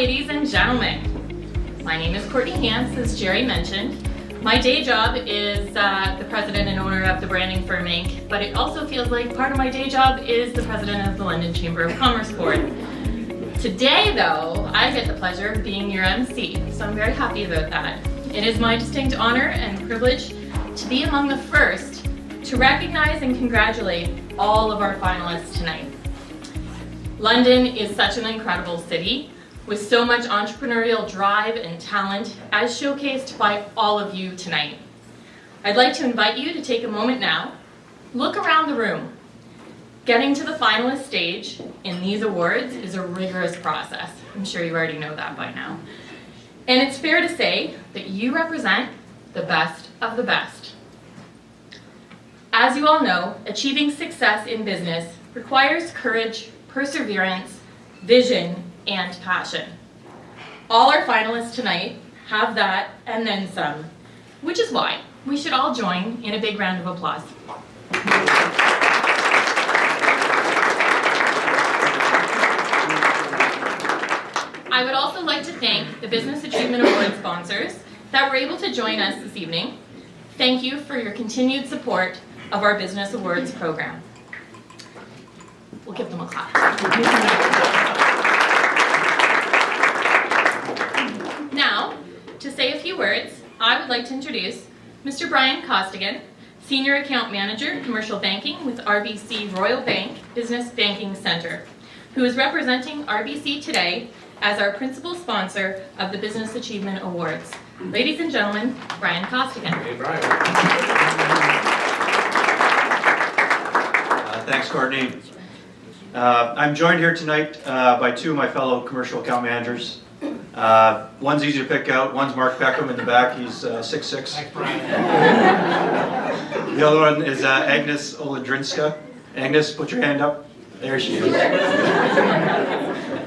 ladies and gentlemen. My name is Courtney Hance, as Jerry mentioned. My day job is the president and owner of the branding firm Inc., but it also feels like part of my day job is the president of the London Chamber of Commerce Board. Today, though, I get the pleasure of being your MC, so I'm very happy about that. It is my distinct honor and privilege to be among the first to recognize and congratulate all of our finalists tonight. London is such an incredible city with so much entrepreneurial drive and talent as showcased by all of you tonight. I'd like to invite you to take a moment now, look around the room. Getting to the finalist stage in these awards is a rigorous process. I'm sure you already know that by now. And it's fair to say that you represent the best of the best. As you all know, achieving success in business requires courage, perseverance, vision, and passion. All our finalists tonight have that and then some, which is why we should all join in a big round of applause. I would also like to thank the Business Achievement Award sponsors that were able to join us this evening. Thank you for your continued support of our Business Awards program. We'll give them a clap. Now, to say a few words, I would like to introduce Mr. Brian Costigan, Senior Account Manager, Commercial Banking with RBC Royal Bank Business Banking Centre, who is representing RBC today as our principal sponsor of the Business Achievement Awards. Ladies and gentlemen, Brian Costigan. Hey, Brian. Thanks, Courtney. I'm joined here tonight by two of my fellow commercial account managers. One's easy to pick out. One's Mark Beckham in the back. He's 6'6". Thanks, Brian. The other one is Agnes Oladrinska. Agnes, put your hand up. There she is.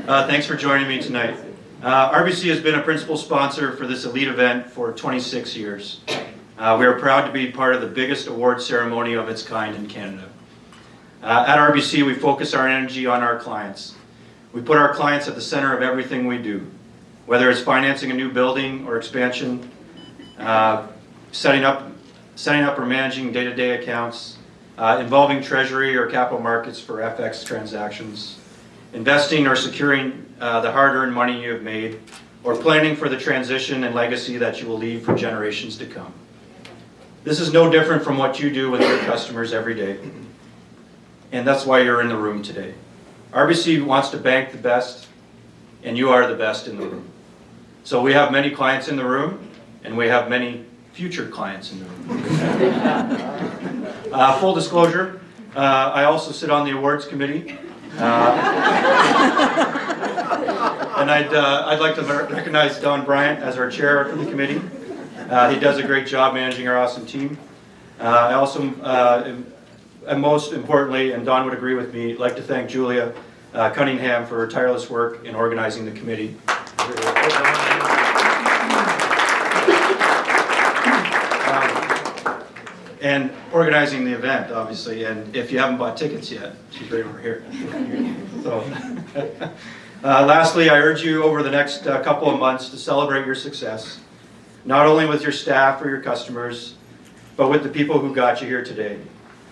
Thanks for joining me tonight. RBC has been a principal sponsor for this elite event for 26 years. We are proud to be part of the biggest award ceremony of its kind in Canada. At RBC, we focus our energy on our clients. We put our clients at the center of everything we do, whether it's financing a new building or expansion, setting up or managing day-to-day accounts, involving treasury or capital markets for FX transactions, investing or securing the hard-earned money you have made, or planning for the transition and legacy that you will leave for generations to come. This is no different from what you do with your customers every day, and that's why you're in the room today. RBC wants to bank the best, and you are the best in the room. So we have many clients in the room, and we have many future clients in the room. Full disclosure, I also sit on the awards committee. And I'd like to recognize Don Bryant as our chair of the committee. He does a great job managing our awesome team. I also, and most importantly, and Don would agree with me, I'd like to thank Julia Cunningham for her tireless work in organizing the committee. And organizing the event, obviously, and if you haven't bought tickets yet, she's right over here. So, lastly, I urge you over the next couple of months to celebrate your success, not only with your staff or your customers, but with the people who got you here today.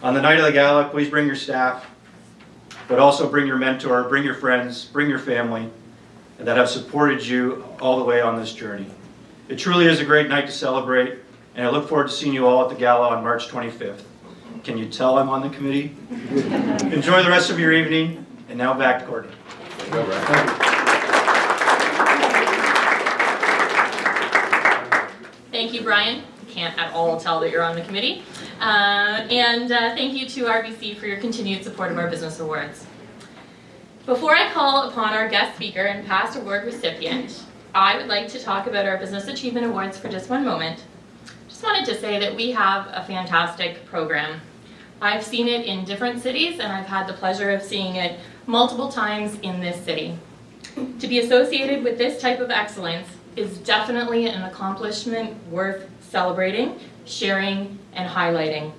On the night of the gala, please bring your staff, but also bring your mentor, bring your friends, bring your family, and that have supported you all the way on this journey. It truly is a great night to celebrate, and I look forward to seeing you all at the gala on March 25th. Can you tell I'm on the committee? Enjoy the rest of your evening, and now back to Courtney. Thank you, Brian. Can't at all tell that you're on the committee. And thank you to RBC for your continued support of our Business Awards. Before I call upon our guest speaker and past award recipient, I would like to talk about our Business Achievement Awards for just one moment. Just wanted to say that we have a fantastic program. I've seen it in different cities, and I've had the pleasure of seeing it multiple times in this city. To be associated with this type of excellence is definitely an accomplishment worth celebrating, sharing, and highlighting.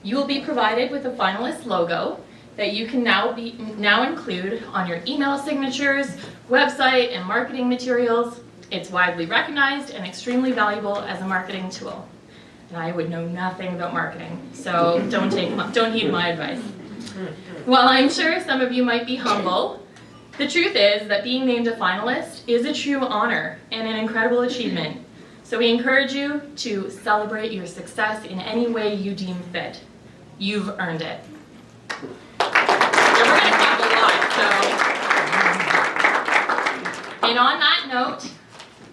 You will be provided with a finalist logo that you can now include on your email signatures, website, and marketing materials. It's widely recognized and extremely valuable as a marketing tool. And I would know nothing about marketing, so don't heed my advice. While I'm sure some of you might be humble, the truth is that being named a finalist is a true honor and an incredible achievement. So we encourage you to celebrate your success in any way you deem fit. You've earned it. And we're going to talk a lot, so. And on that note,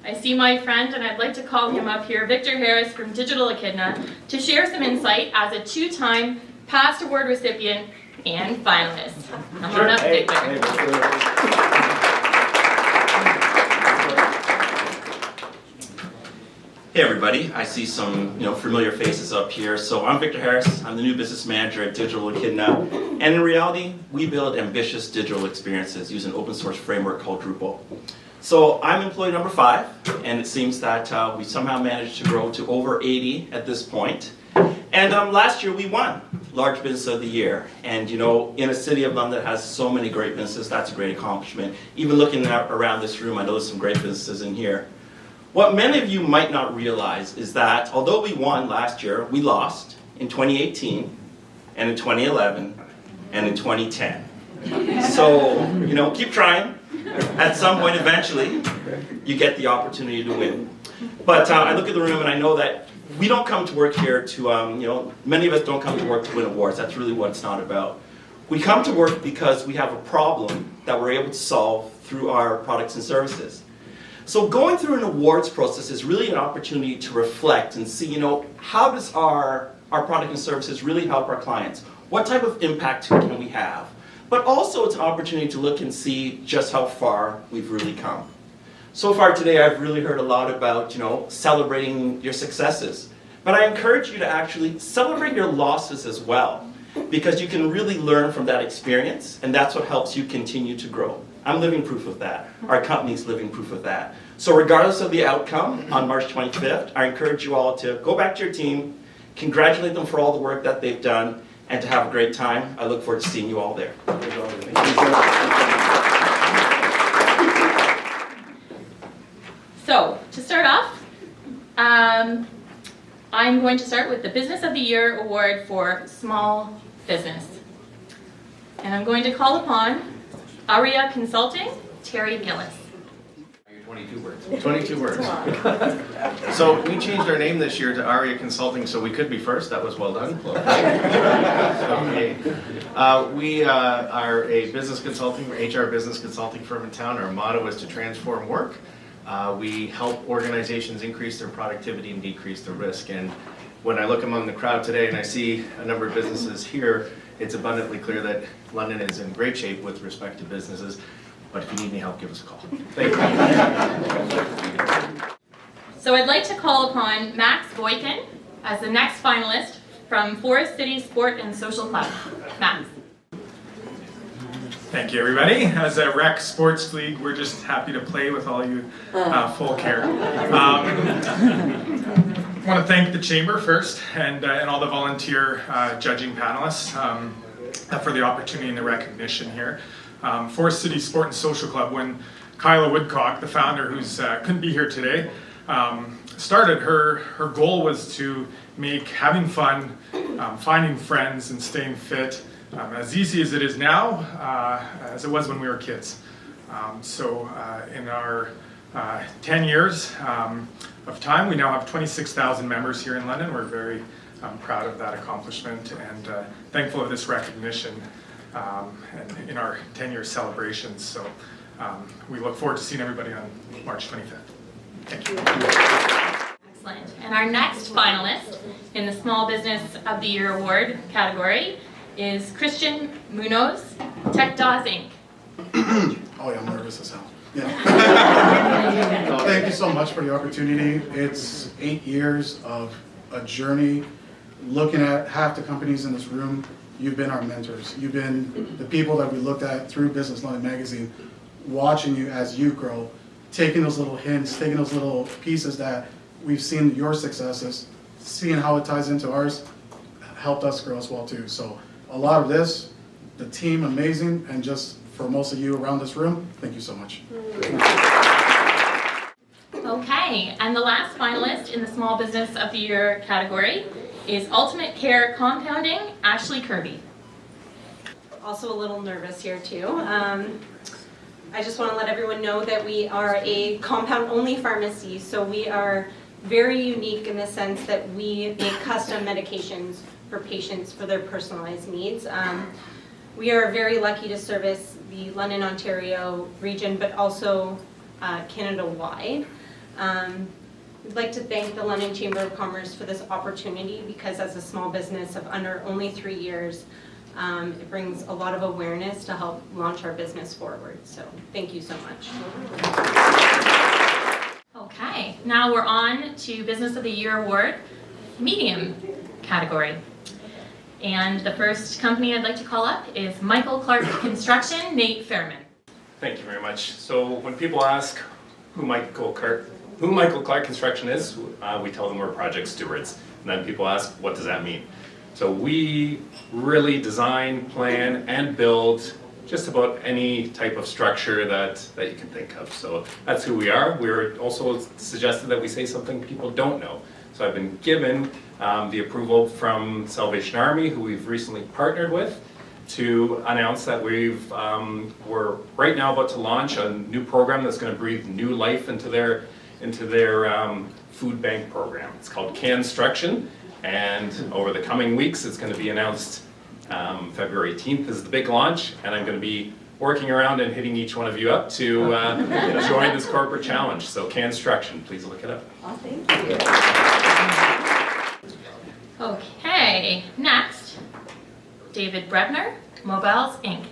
I see my friend, and I'd like to call him up here, Victor Harris from Digital Echidna, to share some insight as a 2-time past award recipient and finalist. Come on up, Victor. Hey everybody, I see some familiar faces up here. So I'm Victor Harris, I'm the new business manager at Digital Echidna, and in reality, we build ambitious digital experiences using an open source framework called Drupal. So I'm employee number 5, and it seems that we somehow managed to grow to over 80 at this point. And last year we won Large Business of the Year, and in a city of London that has so many great businesses, that's a great accomplishment. Even looking around this room, I know there's some great businesses in here. What many of you might not realize is that although we won last year, we lost in 2018, and in 2011, and in 2010. So, keep trying. At some point, eventually, you get the opportunity to win. But I look at the room and I know that we don't come to work here to, many of us don't come to work to win awards. That's really what it's not about. We come to work because we have a problem that we're able to solve through our products and services. So going through an awards process is really an opportunity to reflect and see, how does our product and services really help our clients? What type of impact can we have? But also it's an opportunity to look and see just how far we've really come. So far today I've really heard a lot about, celebrating your successes. But I encourage you to actually celebrate your losses as well, because you can really learn from that experience, and that's what helps you continue to grow. I'm living proof of that. Our company's living proof of that. So regardless of the outcome on March 25th, I encourage you all to go back to your team, congratulate them for all the work that they've done, and to have a great time. I look forward to seeing you all there. So, to start off, I'm going to start with the Business of the Year Award for Small Business. And I'm going to call upon Aria Consulting, Terry Gillis. 22 words. 22 words. So we changed our name this year to Aria Consulting, so we could be first. That was well done. Okay. We are a business consulting, HR business consulting firm in town. Our motto is to transform work. We help organizations increase their productivity and decrease the risk. And when I look among the crowd today and I see a number of businesses here, it's abundantly clear that London is in great shape with respect to businesses. But if you need any help, give us a call. Thank you. So I'd like to call upon Max Boykin as the next finalist from Forest City Sport and Social Club. Max. Thank you, everybody. As a rec sports league, we're just happy to play with all you folk here. I want to thank the Chamber first and all the volunteer judging panelists for the opportunity and the recognition here. Forest City Sport and Social Club, when Kyla Woodcock, the founder who's couldn't be here today, started, her goal was to make having fun, finding friends and staying fit as easy as it is now, as it was when we were kids. So in our 10 years of time, we now have 26,000 members here in London. We're very proud of that accomplishment and thankful of this recognition and in our 10-year celebrations. So we look forward to seeing everybody on March 25th. Thank you. Excellent. And our next finalist in the Small Business of the Year Award category is Christian Munoz, TechDAWs Inc. Oh yeah, I'm nervous as hell. Yeah. Thank you so much for the opportunity. It's 8 years of a journey. Looking at half the companies in this room, you've been our mentors. You've been the people that we looked at through Business London magazine, watching you as you grow, taking those little hints, taking those little pieces that we've seen your successes, seeing how it ties into ours, helped us grow as well too. So a lot of this, the team amazing, and just for most of you around this room, thank you so much. Okay, and the last finalist in the Small Business of the Year category is Ultimate Care Compounding, Ashley Kirby. Also a little nervous here too. I just want to let everyone know that we are a compound-only pharmacy, so we are very unique in the sense that we make custom medications for patients for their personalized needs. We are very lucky to service the London, Ontario region, but also Canada-wide. We'd like to thank the London Chamber of Commerce for this opportunity, because as a small business of under only 3 years, it brings a lot of awareness to help launch our business forward. So thank you so much. Okay, now we're on to Business of the Year Award, medium category. And the first company I'd like to call up is Michael Clark Construction, Nate Fairman. Thank you very much. So when people ask who Michael Clark Construction is, we tell them we're project stewards. And then people ask, what does that mean? So we really design, plan, and build just about any type of structure that you can think of. So that's who we are. We're also suggested that we say something people don't know. So I've been given the approval from Salvation Army, who we've recently partnered with, to announce that we're right now about to launch a new program that's going to breathe new life into their food bank program. It's called Construction, and over the coming weeks it's going to be announced. February 18th is the big launch, and I'm going to be working around and hitting each one of you up to join this corporate challenge. So Construction, please look it up. Oh, thank you. Okay, next, David Brebner, Mobiles Inc.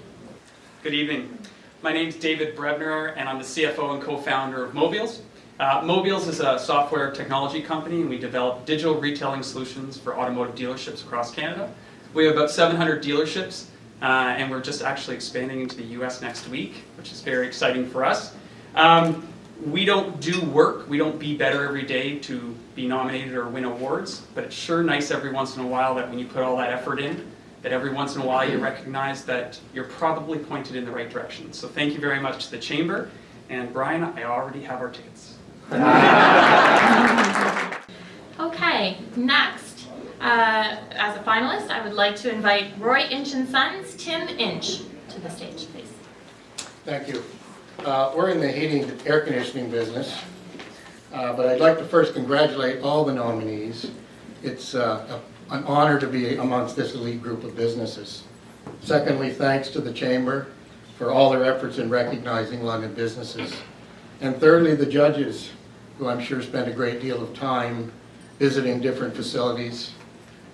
Good evening. My name's David Brebner, and I'm the CFO and co-founder of Mobiles. Mobiles is a software technology company, and we develop digital retailing solutions for automotive dealerships across Canada. We have about 700 dealerships, and we're just actually expanding into the US next week, which is very exciting for us. We don't do work, we don't be better every day to be nominated or win awards, but it's sure nice every once in a while that when you put all that effort in, that every once in a while you recognize that you're probably pointed in the right direction. So thank you very much to the Chamber, and Brian, I already have our tickets. Okay, next, as a finalist, I would like to invite Roy Inch & Sons, Tim Inch, to the stage, please. Thank you. We're in the heating and air conditioning business, but I'd like to first congratulate all the nominees. It's an honor to be amongst this elite group of businesses. Secondly, thanks to the Chamber for all their efforts in recognizing London businesses. And thirdly, the judges, who I'm sure spent a great deal of time visiting different facilities,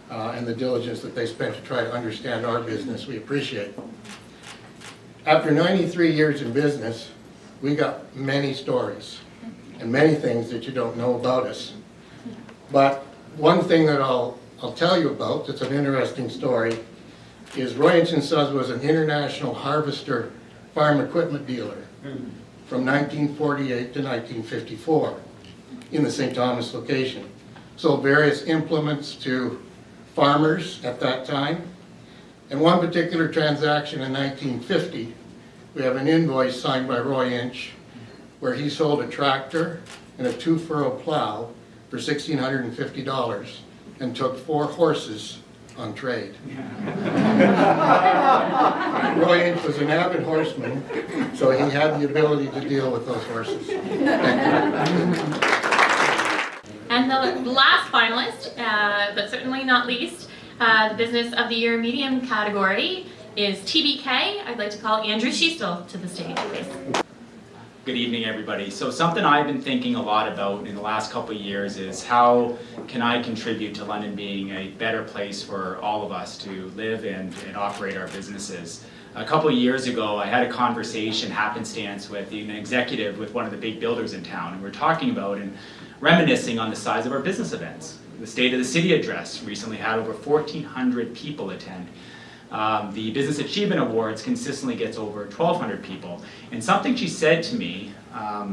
and the diligence that they spent to try to understand our business, we appreciate. After 93 years in business, we got many stories and many things that you don't know about us. But one thing that I'll tell you about that's an interesting story is Roy Inch & Sons was an international harvester farm equipment dealer from 1948 to 1954 in the St. Thomas location. Sold various implements to farmers at that time. And one particular transaction in 1950, we have an invoice signed by Roy Inch where he sold a tractor and a 2-furrow plow for $1,650 and took 4 horses on trade. Roy Inch was an avid horseman, so he had the ability to deal with those horses. Thank you. And the last finalist, but certainly not least, the Business of the Year medium category is TBK. I'd like to call Andrew Schiestel to the stage, please. Good evening, everybody. So something I've been thinking a lot about in the last couple of years is how can I contribute to London being a better place for all of us to live and operate our businesses. A couple of years ago, I had a conversation, happenstance, with an executive with one of the big builders in town, and we're talking about and reminiscing on the size of our business events. The State of the City address recently had over 1,400 people attend. The Business Achievement Awards consistently gets over 1,200 people. And something she said to me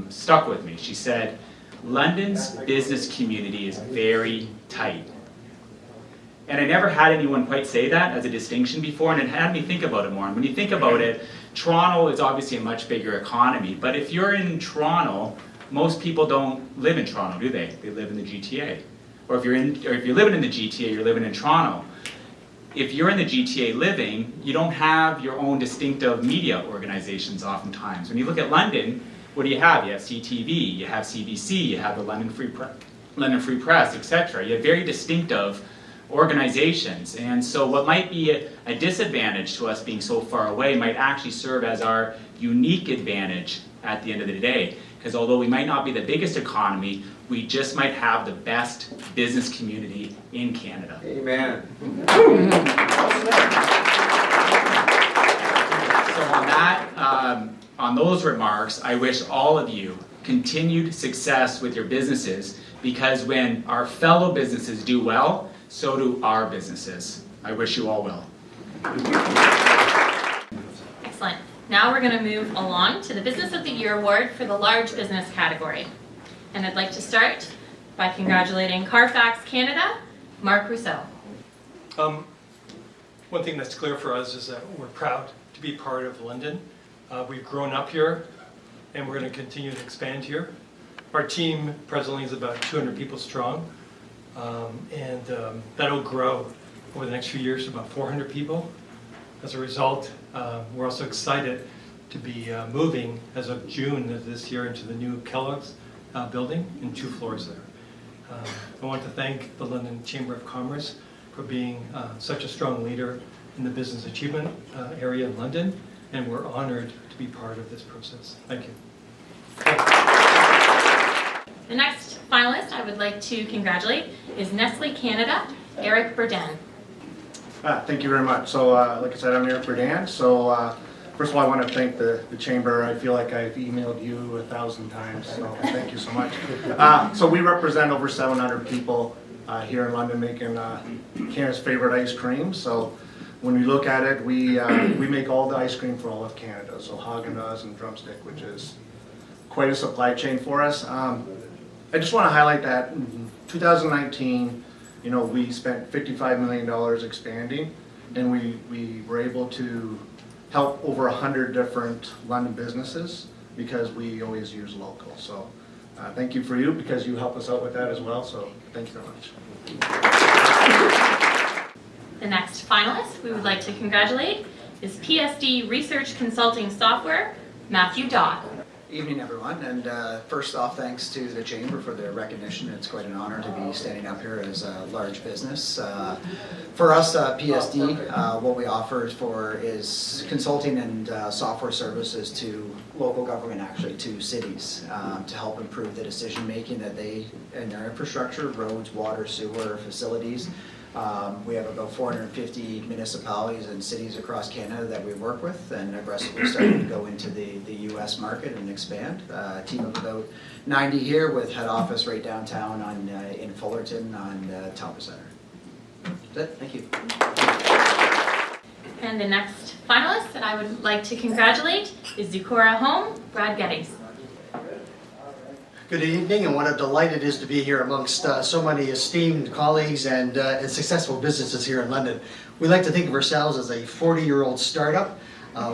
stuck with me. She said, London's business community is very tight. And I never had anyone quite say that as a distinction before, and it had me think about it more. And when you think about it, Toronto is obviously a much bigger economy, but if you're in Toronto, most people don't live in Toronto, do they? They live in the GTA. Or if you're living in the GTA, you're living in Toronto. If you're in the GTA living, you don't have your own distinctive media organizations oftentimes. When you look at London, what do you have? You have CTV, you have CBC, you have the London Free Press, etc. You have very distinctive organizations. And so what might be a disadvantage to us being so far away might actually serve as our unique advantage at the end of the day. Because although we might not be the biggest economy, we just might have the best business community in Canada. Amen. So on that, on those remarks, I wish all of you continued success with your businesses, because when our fellow businesses do well, so do our businesses. I wish you all well. Excellent. Now we're going to move along to the Business of the Year Award for the large business category. And I'd like to start by congratulating Carfax Canada, Mark Rousseau. One thing that's clear for us is that we're proud to be part of London. We've grown up here, and we're going to continue to expand here. Our team presently is about 200 people strong, and that'll grow over the next few years to about 400 people. As a result, we're also excited to be moving as of June of this year into the new Kellogg's building in 2 floors there. I want to thank the London Chamber of Commerce for being such a strong leader in the business achievement area in London, and we're honored to be part of this process. Thank you. The next finalist I would like to congratulate is Nestle Canada, Eric Burden. Thank you very much. So, like I said, I'm Eric Burdan. So, first of all, I want to thank the Chamber. I feel like I've emailed you 1,000 times, so thank you so much. So we represent over 700 people here in London making Canada's favorite ice cream. So when we look at it, we make all the ice cream for all of Canada. So Haagen-Dazs and Drumstick, which is quite a supply chain for us. I just want to highlight that in 2019, you know, we spent $55 million expanding, and we were able to help over 100 different London businesses because we always use local. So thank you for you, because you help us out with that as well. So thank you very much. The next finalist we would like to congratulate is PSD Research Consulting Software, Matthew Dodd. Evening, everyone, and first off, thanks to the Chamber for their recognition. It's quite an honor to be standing up here as a large business. For us, PSD, what we offer is consulting and software services to local government, actually to cities, to help improve the decision making that they in their infrastructure, roads, water, sewer, facilities. We have about 450 municipalities and cities across Canada that we work with, and aggressively starting to go into the U.S. market and expand. A team of about 90 here, with head office right downtown in Fullerton on Talbot Center. That's it. Thank you. And the next finalist that I would like to congratulate is Zukora Home, Brad Geddes. Good evening, and what a delight it is to be here amongst so many esteemed colleagues and successful businesses here in London. We like to think of ourselves as a 40-year-old startup.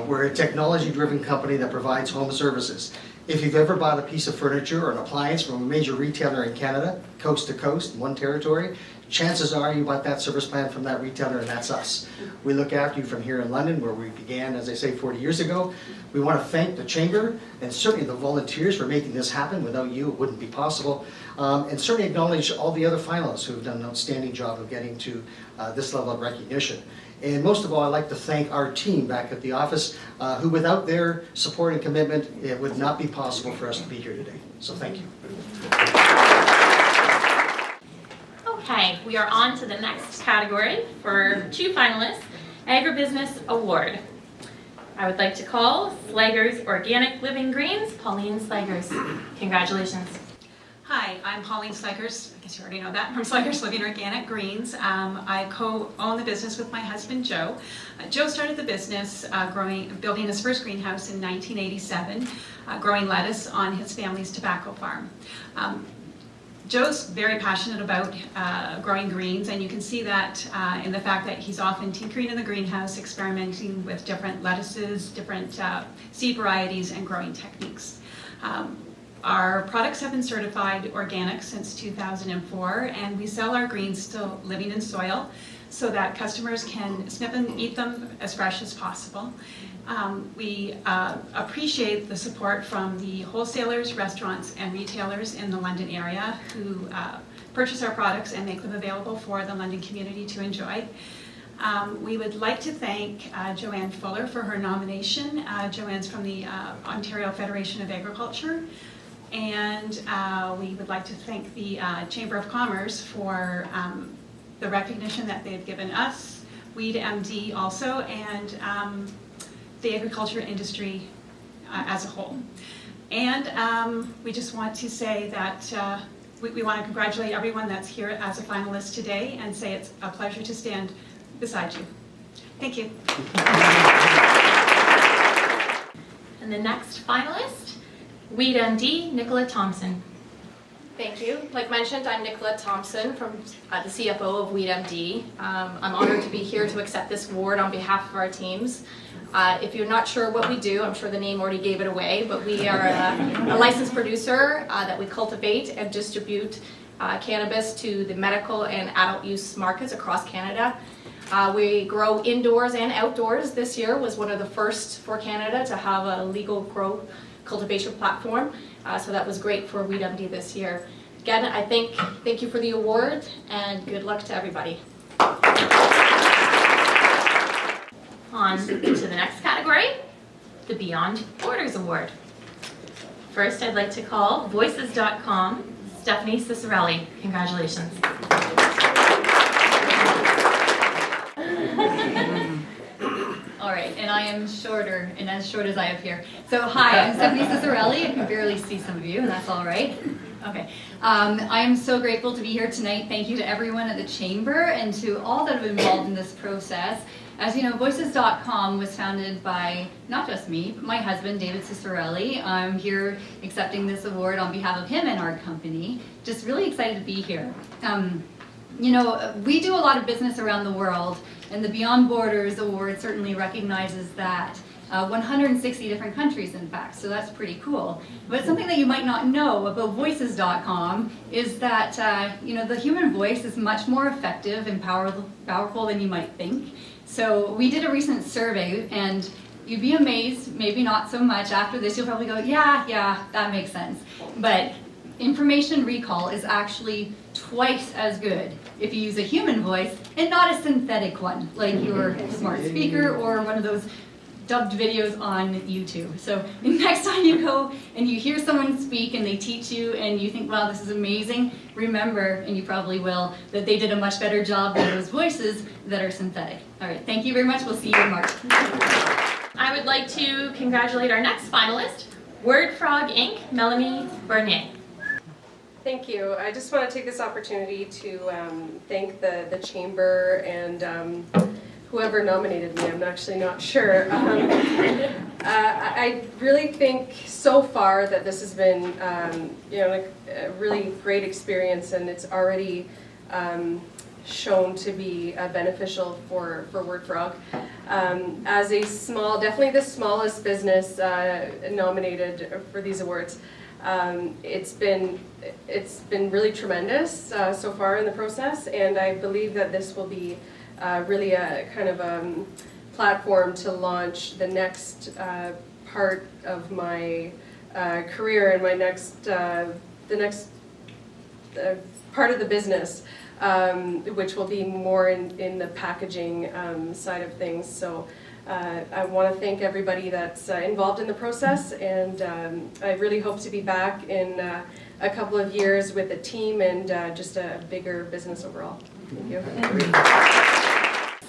We're a technology-driven company that provides home services. If you've ever bought a piece of furniture or an appliance from a major retailer in Canada, coast to coast, in one territory, chances are you bought that service plan from that retailer, and that's us. We look after you from here in London, where we began, as I say, 40 years ago. We want to thank the Chamber and certainly the volunteers for making this happen. Without you, it wouldn't be possible. And certainly acknowledge all the other finalists who have done an outstanding job of getting to this level of recognition. And most of all, I'd like to thank our team back at the office, who without their support and commitment, it would not be possible for us to be here today. So thank you. Okay, we are on to the next category for 2 finalists, Agribusiness Award. I would like to call Slager's Organic Living Greens, Pauline Slagers. Congratulations. Hi, I'm Pauline Slagers. I guess you already know that. I'm Slagers Living Organic Greens. I co-own the business with my husband, Joe. Joe started the business building his first greenhouse in 1987, growing lettuce on his family's tobacco farm. Joe's very passionate about growing greens, and you can see that in the fact that he's often tinkering in the greenhouse, experimenting with different lettuces, different seed varieties, and growing techniques. Our products have been certified organic since 2004, and we sell our greens still living in soil so that customers can snip and eat them as fresh as possible. We appreciate the support from the wholesalers, restaurants, and retailers in the London area who purchase our products and make them available for the London community to enjoy. We would like to thank Joanne Fuller for her nomination. Joanne's from the Ontario Federation of Agriculture. And we would like to thank the Chamber of Commerce for the recognition that they've given us, Weed MD also, and the agriculture industry as a whole. And we just want to say that we want to congratulate everyone that's here as a finalist today and say it's a pleasure to stand beside you. Thank you. And the next finalist, Weed MD, Nicola Thompson. Thank you. Like mentioned, I'm Nicola Thompson from the CFO of Weed MD. I'm honored to be here to accept this award on behalf of our teams. If you're not sure what we do, I'm sure the name already gave it away, but we are a licensed producer that we cultivate and distribute cannabis to the medical and adult use markets across Canada. We grow indoors and outdoors. This year was one of the first for Canada to have a legal grow cultivation platform. So that was great for Weed MD this year. Again, I thank you for the award and good luck to everybody. On to the next category, the Beyond Borders Award. First, I'd like to call Voices.com, Stephanie Cicerelli. Congratulations. All right, and I am shorter, and as short as I appear. So hi, I'm Stephanie Cicerelli. I can barely see some of you, and that's all right. Okay, I am so grateful to be here tonight. Thank you to everyone at the Chamber and to all that have been involved in this process. As you know, Voices.com was founded by not just me, but my husband, David Cicerelli. I'm here accepting this award on behalf of him and our company. Just really excited to be here. You know, we do a lot of business around the world, and the Beyond Borders Award certainly recognizes that. 160 different countries, in fact, so that's pretty cool. But something that you might not know about Voices.com is that, you know, the human voice is much more effective and powerful than you might think. So we did a recent survey, and you'd be amazed, maybe not so much. After this, you'll probably go, yeah, that makes sense. But information recall is actually twice as good if you use a human voice and not a synthetic one, like your smart speaker or one of those dubbed videos on YouTube. So next time you go and you hear someone speak and they teach you and you think, wow, this is amazing, remember, and you probably will, that they did a much better job than those voices that are synthetic. All right, thank you very much. We'll see you in March. I would like to congratulate our next finalist, Word Frog Inc., Melanie Bernier. Thank you. I just want to take this opportunity to thank the Chamber and whoever nominated me. I'm actually not sure. I really think so far that this has been you know, like a really great experience, and it's already shown to be beneficial for Word Frog. As a small, definitely the smallest business nominated for these awards, it's been really tremendous so far in the process, and I believe that this will be really a kind of platform to launch the next part of my career and my next the next part of the business, which will be more in the packaging side of things. So I want to thank everybody that's involved in the process, and I really hope to be back in a couple of years with a team and just a bigger business overall. Thank you.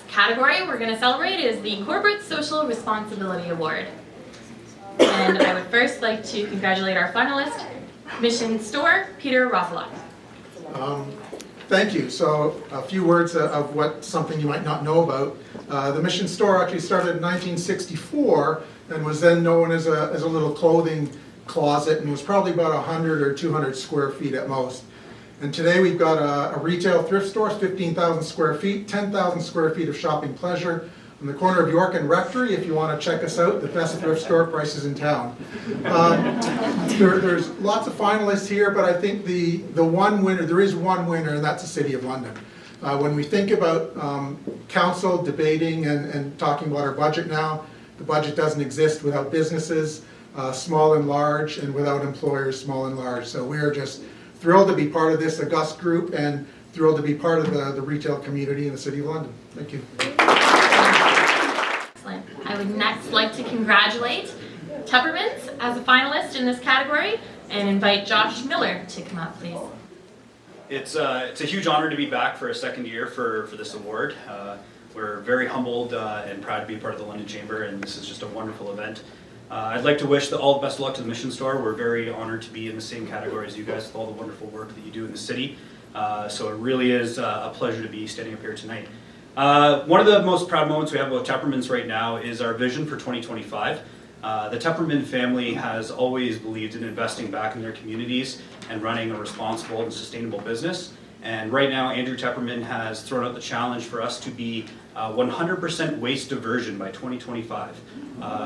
Category we're going to celebrate is the Corporate Social Responsibility Award. And I would first like to congratulate our finalist, Mission Store, Peter Rosselot. Thank you. So a few words of what something you might not know about. The Mission Store actually started in 1964 and was then known as a little clothing closet, and was probably about 100 or 200 square feet at most. And today we've got a retail thrift store, 15,000 square feet, 10,000 square feet of shopping pleasure on the corner of York and Rectory. If you want to check us out, the best thrift store prices in town. There's lots of finalists here, but I think the one winner, there is one winner, and that's the City of London. When we think about council debating and talking about our budget now, the budget doesn't exist without businesses, small and large, and without employers, small and large. So we are just thrilled to be part of this august group and thrilled to be part of the retail community in the City of London. Thank you. Excellent. I would next like to congratulate Tupperman's as a finalist in this category and invite Josh Miller to come up, please. It's a huge honor to be back for a second year for this award. We're very humbled and proud to be part of the London Chamber, and this is just a wonderful event. I'd like to wish all the best of luck to the Mission Store. We're very honored to be in the same category as you guys with all the wonderful work that you do in the city. So it really is a pleasure to be standing up here tonight. One of the most proud moments we have about Tupperman's right now is our vision for 2025. The Tupperman family has always believed in investing back in their communities and running a responsible and sustainable business. And right now, Andrew Tupperman has thrown out the challenge for us to be 100% waste diversion by 2025.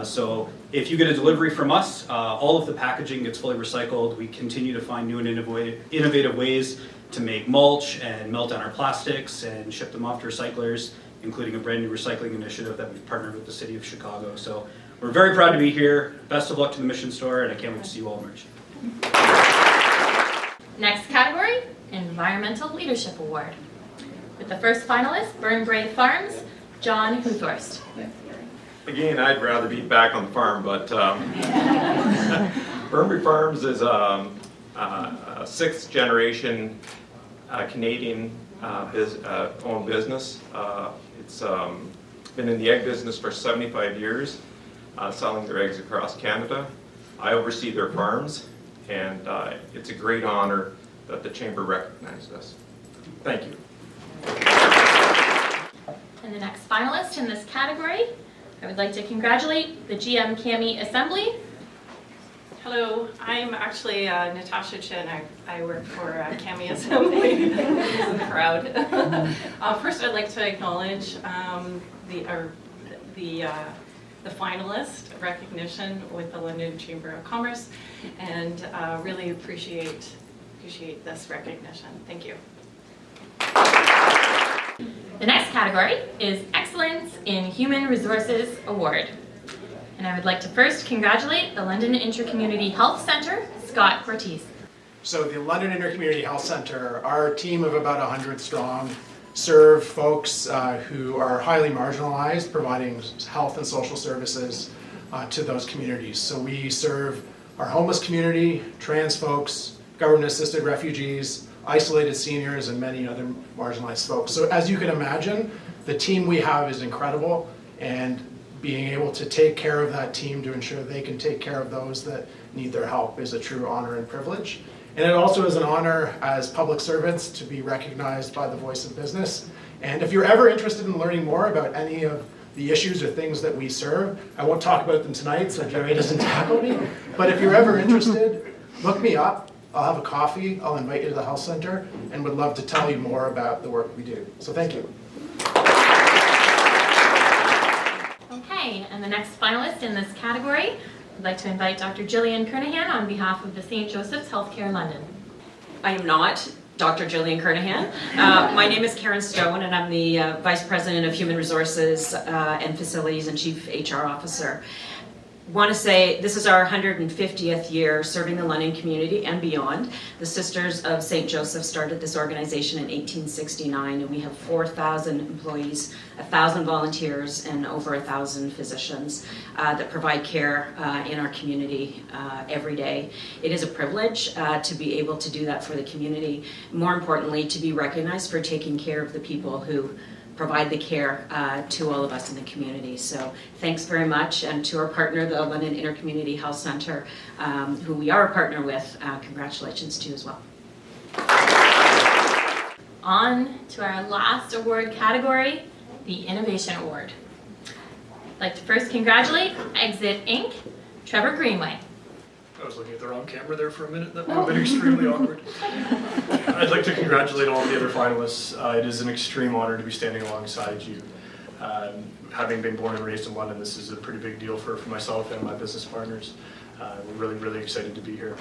So if you get a delivery from us, all of the packaging gets fully recycled. We continue to find new and innovative ways to make mulch and melt down our plastics and ship them off to recyclers, including a brand new recycling initiative that we've partnered with the City of Chicago. So we're very proud to be here. Best of luck to the Mission Store, and I can't wait to see you all emerge. Next category, Environmental Leadership Award. With the first finalist, Burn Brave Farms, John Huthorst. Again, I'd rather be back on the farm, but Burn Brave Farms is a sixth generation Canadian owned business. It's been in the egg business for 75 years, selling their eggs across Canada. I oversee their farms, and it's a great honor that the Chamber recognized us. Thank you. And the next finalist in this category, I would like to congratulate the GM Cami Assembly. Hello, I'm actually Natasha Chin. I work for Cami Assembly. I'm proud. First, I'd like to acknowledge the finalist recognition with the London Chamber of Commerce, and really appreciate this recognition. Thank you. The next category is Excellence in Human Resources Award. And I would like to first congratulate the London Intercommunity Health Centre, Scott Cortese. So the London Intercommunity Health Centre, our team of about 100 strong, serve folks who are highly marginalized, providing health and social services to those communities. So we serve our homeless community, trans folks, government-assisted refugees, isolated seniors, and many other marginalized folks. So as you can imagine, the team we have is incredible, and being able to take care of that team to ensure they can take care of those that need their help is a true honor and privilege. And it also is an honor as public servants to be recognized by the Voice of Business. And if you're ever interested in learning more about any of the issues or things that we serve, I won't talk about them tonight so Jerry doesn't tackle me, but if you're ever interested, look me up. I'll have a coffee, I'll invite you to the health center, and would love to tell you more about the work we do. So thank you. Okay, and the next finalist in this category, I'd like to invite Dr. Gillian Kernahan on behalf of the St. Joseph's Healthcare London. I am not Dr. Gillian Kernahan. My name is Karen Stone, and I'm the Vice President of Human Resources and Facilities and Chief HR Officer. Want to say this is our 150th year serving the London community and beyond. The Sisters of St. Joseph started this organization in 1869, and we have 4,000 employees, 1,000 volunteers, and over 1,000 physicians that provide care in our community every day. It is a privilege to be able to do that for the community. More importantly, to be recognized for taking care of the people who provide the care to all of us in the community. So thanks very much, and to our partner, the London Intercommunity Health Centre, who we are a partner with, congratulations to you as well. On to our last award category, the Innovation Award. I'd like to first congratulate Exit Inc., Trevor Greenway. I was looking at the wrong camera there for a minute. That would have been extremely awkward. I'd like to congratulate all of the other finalists. It is an extreme honor to be standing alongside you. Having been born and raised in London, this is a pretty big deal for myself and my business partners. We're really excited to be here.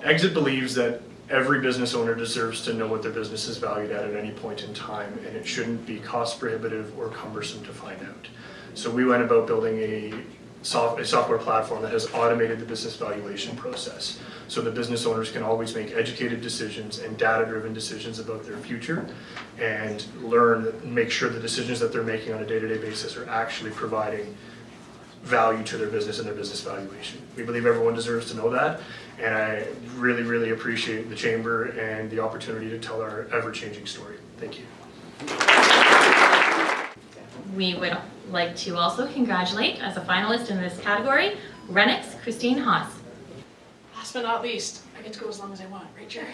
Exit believes that every business owner deserves to know what their business is valued at any point in time, and it shouldn't be cost prohibitive or cumbersome to find out. So we went about building a software platform that has automated the business valuation process, so the business owners can always make educated decisions and data-driven decisions about their future, and make sure the decisions that they're making on a day-to-day basis are actually providing value to their business and their business valuation. We believe everyone deserves to know that, and I really appreciate the Chamber and the opportunity to tell our ever-changing story. Thank you. We would like to also congratulate, as a finalist in this category, Renix Christine Haas. Last but not least, I get to go as long as I want, right, Jerry?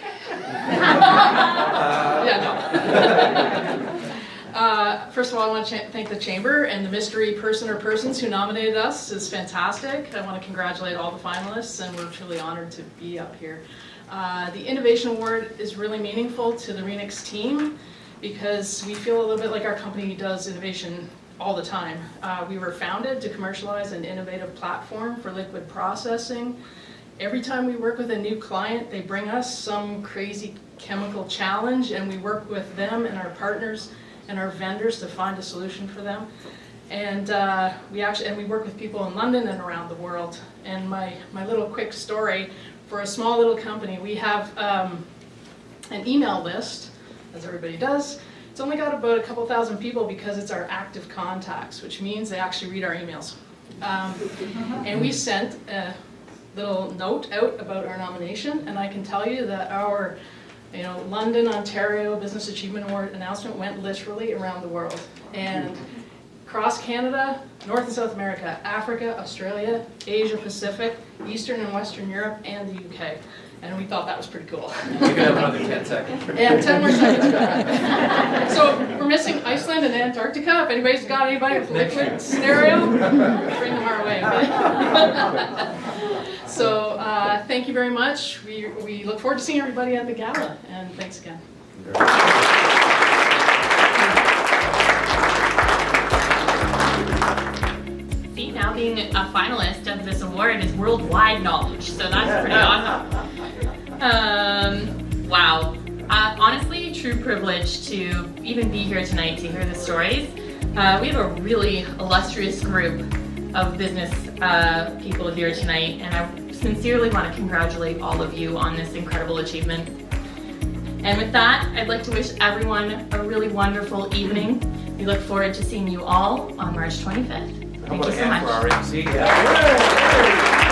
First of all, I want to thank the Chamber and the mystery person or persons who nominated us. It's fantastic. I want to congratulate all the finalists, and we're truly honored to be up here. The Innovation Award is really meaningful to the Renix team because we feel a little bit like our company does innovation all the time. We were founded to commercialize an innovative platform for liquid processing. Every time we work with a new client, they bring us some crazy chemical challenge, and we work with them and our partners and our vendors to find a solution for them. And we work with people in London and around the world. And my little quick story, for a small little company, we have an email list, as everybody does. It's only got about a couple thousand people because it's our active contacts, which means they actually read our emails. And we sent a little note out about our nomination, and I can tell you that our London, Ontario Business Achievement Award announcement went literally around the world. And across Canada, North and South America, Africa, Australia, Asia Pacific, Eastern and Western Europe, and the UK. And we thought that was pretty cool. You can have another 10 seconds. And 10 more seconds. So we're missing Iceland and Antarctica. If anybody's got anybody with liquid scenario, bring them our way. So thank you very much. We look forward to seeing everybody at the gala, and thanks again. See, now being a finalist of this award is worldwide knowledge, so that's pretty awesome. Wow. Honestly, true privilege to even be here tonight to hear the stories. We have a really illustrious group of business people here tonight, and I sincerely want to congratulate all of you on this incredible achievement. And with that, I'd like to wish everyone a really wonderful evening. We look forward to seeing you all on March 25th. Thank you so much. For RBC? Yeah.